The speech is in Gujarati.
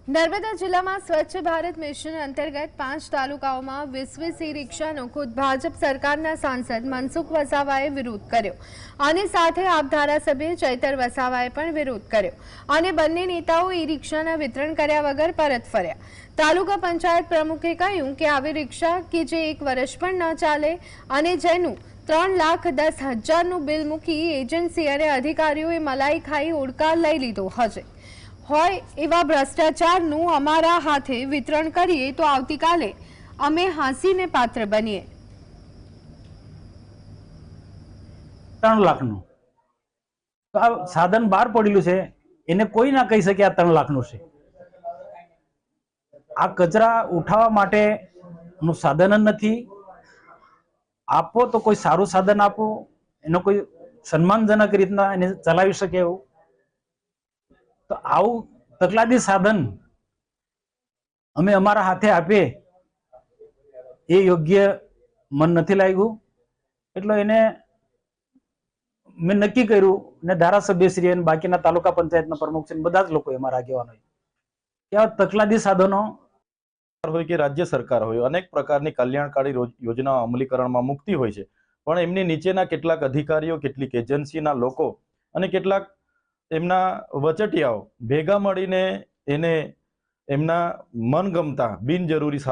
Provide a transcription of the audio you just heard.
નર્મદા જિલ્લામાં સ્વચ્છ ભારત મિશન અંતર્ગત 5 તાલુકાઓમાં 20 ઈ-રિક્ષાનો ખુદ ભાજપ સરકારના સાંસદ મનસુખ વસાવાએ વિરોધ કર્યો અને સાથે આપ ધારાસભ્ય ચૈતર વસાવાએ પણ વિરોધ કર્યો અને બંને નેતાઓ ઈ-રિક્ષાના વિતરણ કર્યા વગર પરત ફર્યા। તાલુકા પંચાયત પ્રમુખે કહ્યું કે આવી રિક્ષા કે જે 1 વર્ષ પણ ન ચાલે અને જેનું 3,10,000નું બિલ મૂકી એજન્સી અને અધિકારીઓએ મલાઈ ખાઈ ઓડકાર લઈ લીધો હશે હોય એવા ભ્રષ્ટાચારનું અમારા હાથે વિતરણ કરીએ તો આવતીકાલે અમે હાંસીને પાત્ર બનીએ। 3 લાખનું તો આ સાધન બહાર પડેલું છે, એને કોઈ ના કહી શકે આ 3 લાખનું છે। આ કચરા ઉઠાવવા માટેનું સાધન જ નથી। આપો તો કોઈ સારું સાધન આપો, એનો કોઈ સન્માનજનક રીતના એને ચલાવી શકે એવું। તો આવું તકલાદી સાધન અમે અમારા હાથે આપીએ એ યોગ્ય મન નથી લાગ્યું, એટલે એને મેં નક્કી કર્યું ને ધારાસભ્યશ્રી અને બાકીના તાલુકા પંચાયતના પ્રમુખ છે બધા જ લોકો અમારા આગેવાનો કે આ તકલાદી સાધનો હોય કે રાજ્ય સરકાર હોય અનેક પ્રકારની કલ્યાણકારી યોજનાઓ અમલીકરણમાં મુકતી હોય છે, પણ એમની નીચેના કેટલાક અધિકારીઓ, કેટલીક એજન્સીના લોકો અને કેટલાક એમના વચટિયાઓ ભેગા મળીને એને એમના મનગમતા બિનજરૂરી